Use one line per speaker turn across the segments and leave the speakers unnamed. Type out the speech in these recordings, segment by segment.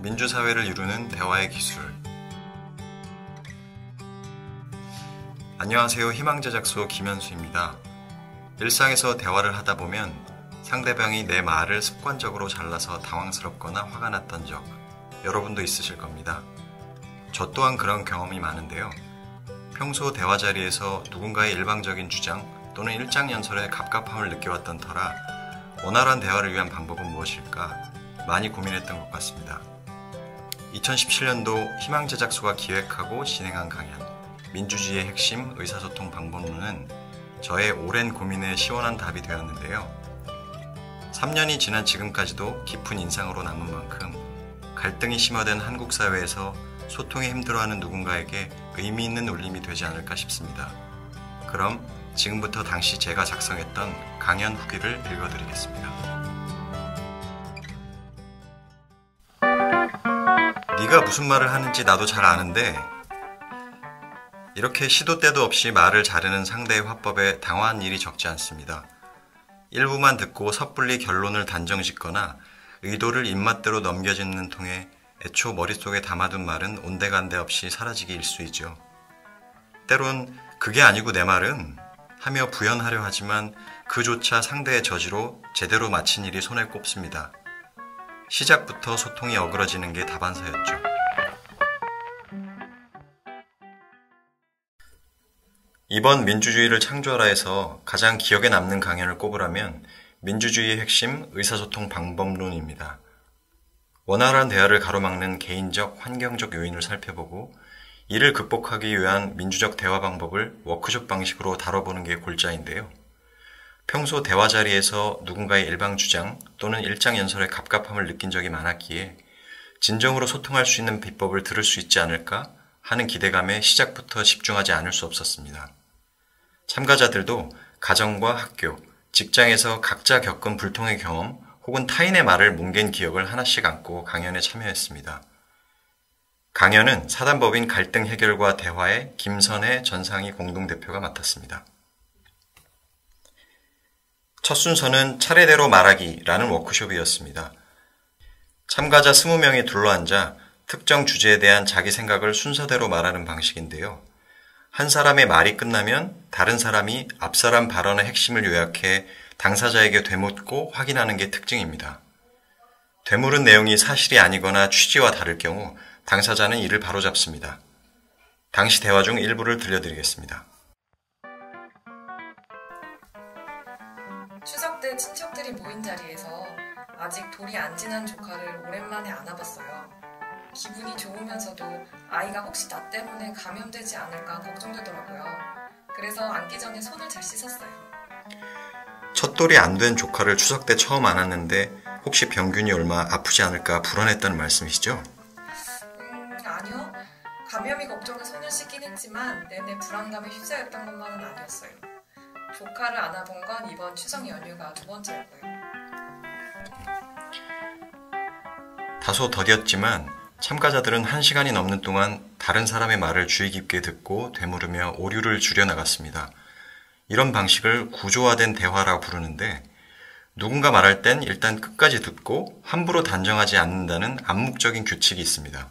민주사회를 이루는 대화의 기술. 안녕하세요. 희망제작소 김현수입니다. 일상에서 대화를 하다 보면 상대방이 내 말을 습관적으로 잘라서 당황스럽거나 화가 났던 적 여러분도 있으실 겁니다. 저 또한 그런 경험이 많은데요. 평소 대화 자리에서 누군가의 일방적인 주장 또는 일장연설에 갑갑함을 느껴왔던 터라 원활한 대화를 위한 방법은 무엇일까 많이 고민했던 것 같습니다. 2017년도 희망제작소가 기획하고 진행한 강연 민주주의의 핵심 의사소통 방법론은 저의 오랜 고민에 시원한 답이 되었는데요. 3년이 지난 지금까지도 깊은 인상으로 남은 만큼 갈등이 심화된 한국 사회에서 소통에 힘들어하는 누군가에게 의미 있는 울림이 되지 않을까 싶습니다. 그럼 지금부터 당시 제가 작성했던 강연 후기를 읽어드리겠습니다. 네가 무슨 말을 하는지 나도 잘 아는데 이렇게 시도 때도 없이 말을 자르는 상대의 화법에 당황한 일이 적지 않습니다. 일부만 듣고 섣불리 결론을 단정짓거나 의도를 입맛대로 넘겨짓는 통에 애초 머릿속에 담아둔 말은 온데간데 없이 사라지기 일쑤이죠. 때론 그게 아니고 내 말은 하며 부연하려 하지만 그조차 상대의 저지로 제대로 마친 일이 손에 꼽습니다. 시작부터 소통이 어그러지는 게 다반사였죠. 이번 민주주의를 창조하라에서 가장 기억에 남는 강연을 꼽으라면 민주주의의 핵심 의사소통 방법론입니다. 원활한 대화를 가로막는 개인적, 환경적 요인을 살펴보고 이를 극복하기 위한 민주적 대화 방법을 워크숍 방식으로 다뤄보는 게 골자인데요. 평소 대화 자리에서 누군가의 일방 주장 또는 일장연설에 갑갑함을 느낀 적이 많았기에 진정으로 소통할 수 있는 비법을 들을 수 있지 않을까 하는 기대감에 시작부터 집중하지 않을 수 없었습니다. 참가자들도 가정과 학교, 직장에서 각자 겪은 불통의 경험 혹은 타인의 말을 뭉갠 기억을 하나씩 안고 강연에 참여했습니다. 강연은 사단법인 갈등 해결과 대화의 김선혜 전상희 공동대표가 맡았습니다. 첫 순서는 차례대로 말하기라는 워크숍이었습니다. 참가자 20명이 둘러앉아 특정 주제에 대한 자기 생각을 순서대로 말하는 방식인데요. 한 사람의 말이 끝나면 다른 사람이 앞사람 발언의 핵심을 요약해 당사자에게 되묻고 확인하는 게 특징입니다. 되물은 내용이 사실이 아니거나 취지와 다를 경우 당사자는 이를 바로잡습니다. 당시 대화 중 일부를 들려드리겠습니다.
추석 때 친척들이 모인 자리에서 아직 돌이 안 지난 조카를 오랜만에 안아봤어요. 기분이 좋으면서도 아이가 혹시 나 때문에 감염되지 않을까 걱정되더라고요. 그래서 안기 전에 손을 잘 씻었어요.
첫 돌이 안 된 조카를 추석 때 처음 안았는데 혹시 병균이 얼마 아프지 않을까 불안했다는 말씀이시죠?
아니요. 감염이 걱정해 손을 씻긴 했지만 내내 불안감에 휩싸였던 것만은 아니었어요. 조카를 안아본 건 이번 추석 연휴가 2번째였고요.
다소 더뎠지만 참가자들은 1시간이 넘는 동안 다른 사람의 말을 주의 깊게 듣고 되물으며 오류를 줄여나갔습니다. 이런 방식을 구조화된 대화라고 부르는데 누군가 말할 땐 일단 끝까지 듣고 함부로 단정하지 않는다는 암묵적인 규칙이 있습니다.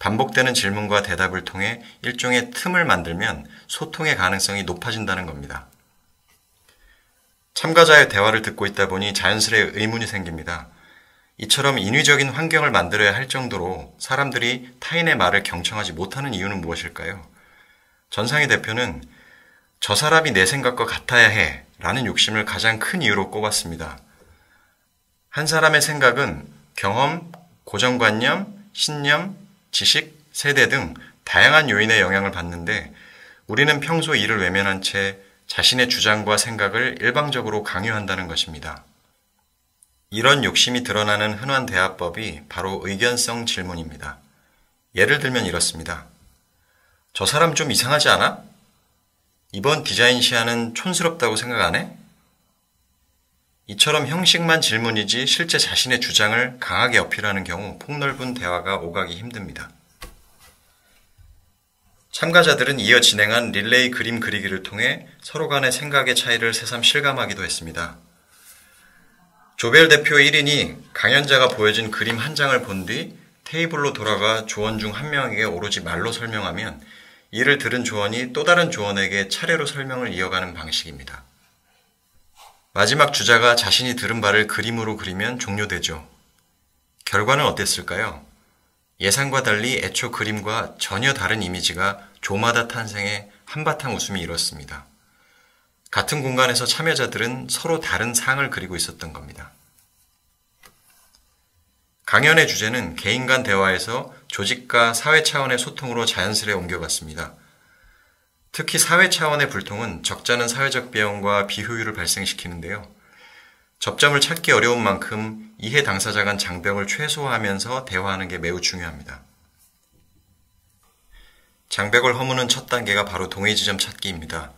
반복되는 질문과 대답을 통해 일종의 틈을 만들면 소통의 가능성이 높아진다는 겁니다. 참가자의 대화를 듣고 있다 보니 자연스레 의문이 생깁니다. 이처럼 인위적인 환경을 만들어야 할 정도로 사람들이 타인의 말을 경청하지 못하는 이유는 무엇일까요? 전상희 대표는 저 사람이 내 생각과 같아야 해 라는 욕심을 가장 큰 이유로 꼽았습니다. 한 사람의 생각은 경험, 고정관념, 신념, 지식, 세대 등 다양한 요인의 영향을 받는데 우리는 평소 이를 외면한 채 자신의 주장과 생각을 일방적으로 강요한다는 것입니다. 이런 욕심이 드러나는 흔한 대화법이 바로 의견성 질문입니다. 예를 들면 이렇습니다. 저 사람 좀 이상하지 않아? 이번 디자인 시안은 촌스럽다고 생각 안 해? 이처럼 형식만 질문이지 실제 자신의 주장을 강하게 어필하는 경우 폭넓은 대화가 오가기 힘듭니다. 참가자들은 이어 진행한 릴레이 그림 그리기를 통해 서로 간의 생각의 차이를 새삼 실감하기도 했습니다. 조별 대표 1인이 강연자가 보여준 그림 한 장을 본 뒤 테이블로 돌아가 조원 중 한 명에게 오로지 말로 설명하면 이를 들은 조원이 또 다른 조원에게 차례로 설명을 이어가는 방식입니다. 마지막 주자가 자신이 들은 바를 그림으로 그리면 종료되죠. 결과는 어땠을까요? 예상과 달리 애초 그림과 전혀 다른 이미지가 조마다 탄생해 한바탕 웃음이 일었습니다. 같은 공간에서 참여자들은 서로 다른 상을 그리고 있었던 겁니다. 강연의 주제는 개인 간 대화에서 조직과 사회 차원의 소통으로 자연스레 옮겨갔습니다. 특히 사회 차원의 불통은 적잖은 사회적 비용과 비효율을 발생시키는데요. 접점을 찾기 어려운 만큼 이해 당사자 간 장벽을 최소화하면서 대화하는 게 매우 중요합니다. 장벽을 허무는 첫 단계가 바로 동의 지점 찾기입니다.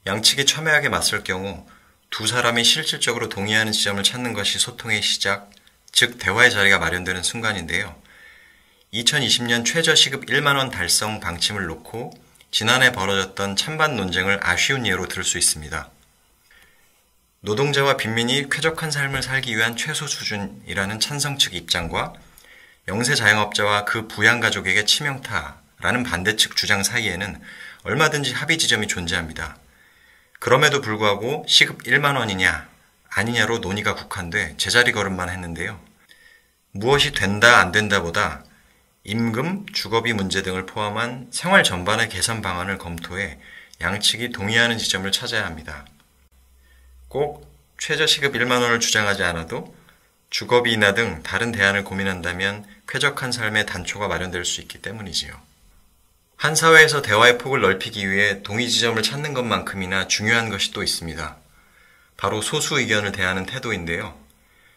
양측이 첨예하게 맞설 경우 두 사람이 실질적으로 동의하는 지점을 찾는 것이 소통의 시작, 즉 대화의 자리가 마련되는 순간인데요. 2020년 최저 시급 1만 원 달성 방침을 놓고 지난해 벌어졌던 찬반 논쟁을 아쉬운 예로 들을 수 있습니다. 노동자와 빈민이 쾌적한 삶을 살기 위한 최소 수준이라는 찬성 측 입장과 영세 자영업자와 그 부양가족에게 치명타라는 반대측 주장 사이에는 얼마든지 합의 지점이 존재합니다. 그럼에도 불구하고 시급 1만 원이냐 아니냐로 논의가 국한돼 제자리 걸음만 했는데요. 무엇이 된다 안 된다보다 임금, 주거비 문제 등을 포함한 생활 전반의 개선 방안을 검토해 양측이 동의하는 지점을 찾아야 합니다. 꼭 최저시급 1만 원을 주장하지 않아도 주거비 인하 등 다른 대안을 고민한다면 쾌적한 삶의 단초가 마련될 수 있기 때문이지요. 한 사회에서 대화의 폭을 넓히기 위해 동의 지점을 찾는 것만큼이나 중요한 것이 또 있습니다. 바로 소수 의견을 대하는 태도인데요.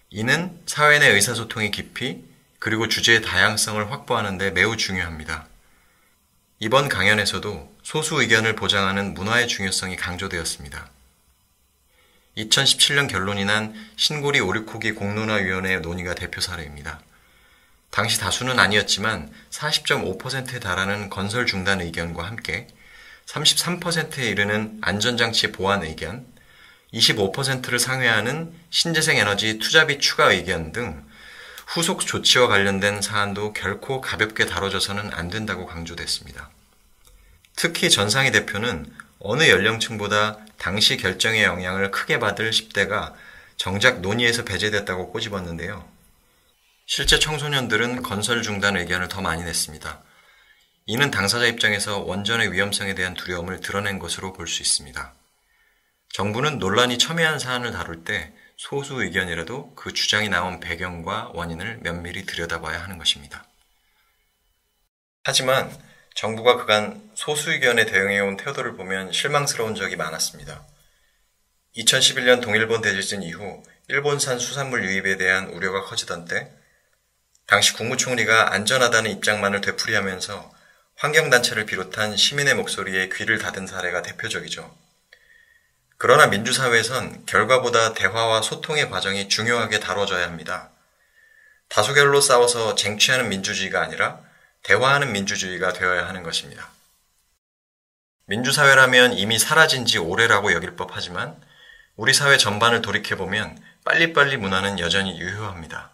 이는 사회 내 의사소통의 깊이 그리고 주제의 다양성을 확보하는 데 매우 중요합니다. 이번 강연에서도 소수 의견을 보장하는 문화의 중요성이 강조되었습니다. 2017년 결론이 난 신고리 오륙호기 공론화위원회 논의가 대표 사례입니다. 당시 다수는 아니었지만 40.5%에 달하는 건설 중단 의견과 함께 33%에 이르는 안전장치 보완 의견, 25%를 상회하는 신재생 에너지 투자비 추가 의견 등 후속 조치와 관련된 사안도 결코 가볍게 다뤄져서는 안 된다고 강조됐습니다. 특히 전상희 대표는 어느 연령층보다 당시 결정의 영향을 크게 받을 10대가 정작 논의에서 배제됐다고 꼬집었는데요. 실제 청소년들은 건설 중단 의견을 더 많이 냈습니다. 이는 당사자 입장에서 원전의 위험성에 대한 두려움을 드러낸 것으로 볼 수 있습니다. 정부는 논란이 첨예한 사안을 다룰 때 소수 의견이라도 그 주장이 나온 배경과 원인을 면밀히 들여다봐야 하는 것입니다. 하지만 정부가 그간 소수 의견에 대응해온 태도를 보면 실망스러운 적이 많았습니다. 2011년 동일본 대지진 이후 일본산 수산물 유입에 대한 우려가 커지던 때 당시 국무총리가 안전하다는 입장만을 되풀이하면서 환경단체를 비롯한 시민의 목소리에 귀를 닫은 사례가 대표적이죠. 그러나 민주사회에선 결과보다 대화와 소통의 과정이 중요하게 다뤄져야 합니다. 다수결로 싸워서 쟁취하는 민주주의가 아니라 대화하는 민주주의가 되어야 하는 것입니다. 민주사회라면 이미 사라진 지 오래라고 여길 법하지만 우리 사회 전반을 돌이켜보면 빨리빨리 문화는 여전히 유효합니다.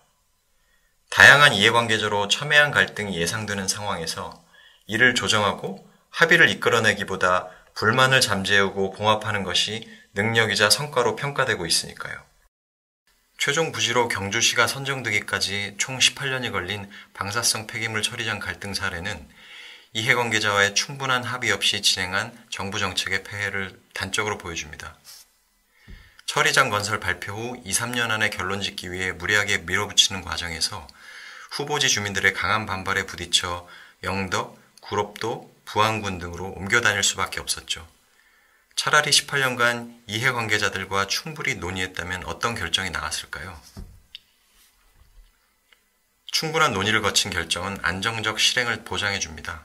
다양한 이해관계자로 첨예한 갈등이 예상되는 상황에서 이를 조정하고 합의를 이끌어내기보다 불만을 잠재우고 봉합하는 것이 능력이자 성과로 평가되고 있으니까요. 최종 부지로 경주시가 선정되기까지 총 18년이 걸린 방사성 폐기물 처리장 갈등 사례는 이해관계자와의 충분한 합의 없이 진행한 정부 정책의 폐해를 단적으로 보여줍니다. 처리장 건설 발표 후 2, 3년 안에 결론 짓기 위해 무리하게 밀어붙이는 과정에서 후보지 주민들의 강한 반발에 부딪혀 영덕, 구롭도, 부안군 등으로 옮겨 다닐 수밖에 없었죠. 차라리 18년간 이해관계자들과 충분히 논의했다면 어떤 결정이 나왔을까요? 충분한 논의를 거친 결정은 안정적 실행을 보장해줍니다.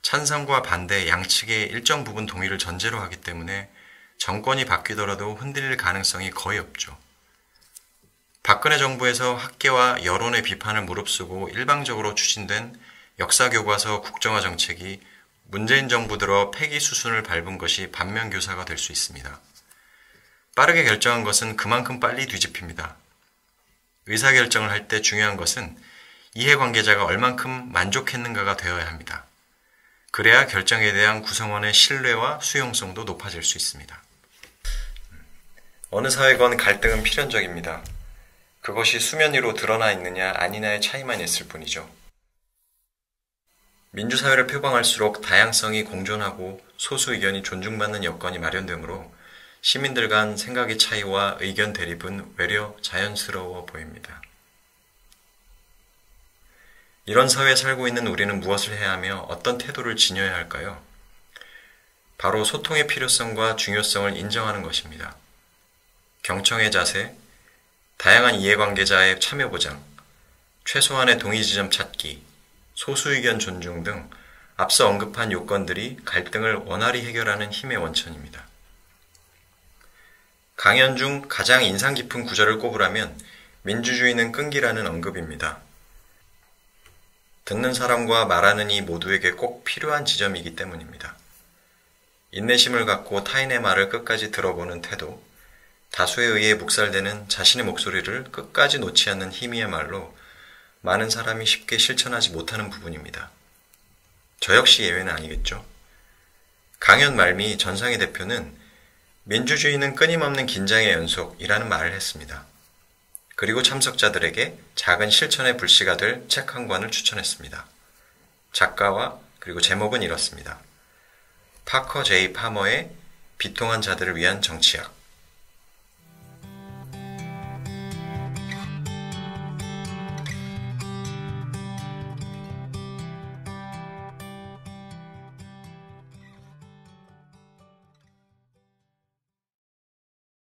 찬성과 반대 양측의 일정 부분 동의를 전제로 하기 때문에 정권이 바뀌더라도 흔들릴 가능성이 거의 없죠. 박근혜 정부에서 학계와 여론의 비판을 무릅쓰고 일방적으로 추진된 역사교과서 국정화 정책이 문재인 정부 들어 폐기 수순을 밟은 것이 반면교사가 될 수 있습니다. 빠르게 결정한 것은 그만큼 빨리 뒤집힙니다. 의사결정을 할 때 중요한 것은 이해관계자가 얼만큼 만족했는가가 되어야 합니다. 그래야 결정에 대한 구성원의 신뢰와 수용성도 높아질 수 있습니다. 어느 사회건 갈등은 필연적입니다. 그것이 수면 위로 드러나 있느냐 아니냐의 차이만 있을 뿐이죠. 민주사회를 표방할수록 다양성이 공존하고 소수 의견이 존중받는 여건이 마련되므로 시민들 간 생각의 차이와 의견 대립은 외려 자연스러워 보입니다. 이런 사회에 살고 있는 우리는 무엇을 해야 하며 어떤 태도를 지녀야 할까요? 바로 소통의 필요성과 중요성을 인정하는 것입니다. 경청의 자세, 다양한 이해관계자의 참여 보장, 최소한의 동의 지점 찾기, 소수 의견 존중 등 앞서 언급한 요건들이 갈등을 원활히 해결하는 힘의 원천입니다. 강연 중 가장 인상 깊은 구절을 꼽으라면 민주주의는 끈기라는 언급입니다. 듣는 사람과 말하는 이 모두에게 꼭 필요한 지점이기 때문입니다. 인내심을 갖고 타인의 말을 끝까지 들어보는 태도, 다수에 의해 묵살되는 자신의 목소리를 끝까지 놓지 않는 힘이야말로 많은 사람이 쉽게 실천하지 못하는 부분입니다. 저 역시 예외는 아니겠죠. 강연 말미 전상희 대표는 민주주의는 끊임없는 긴장의 연속이라는 말을 했습니다. 그리고 참석자들에게 작은 실천의 불씨가 될 책 한 권을 추천했습니다. 작가와 그리고 제목은 이렇습니다. 파커 J. 파머의 비통한 자들을 위한 정치학.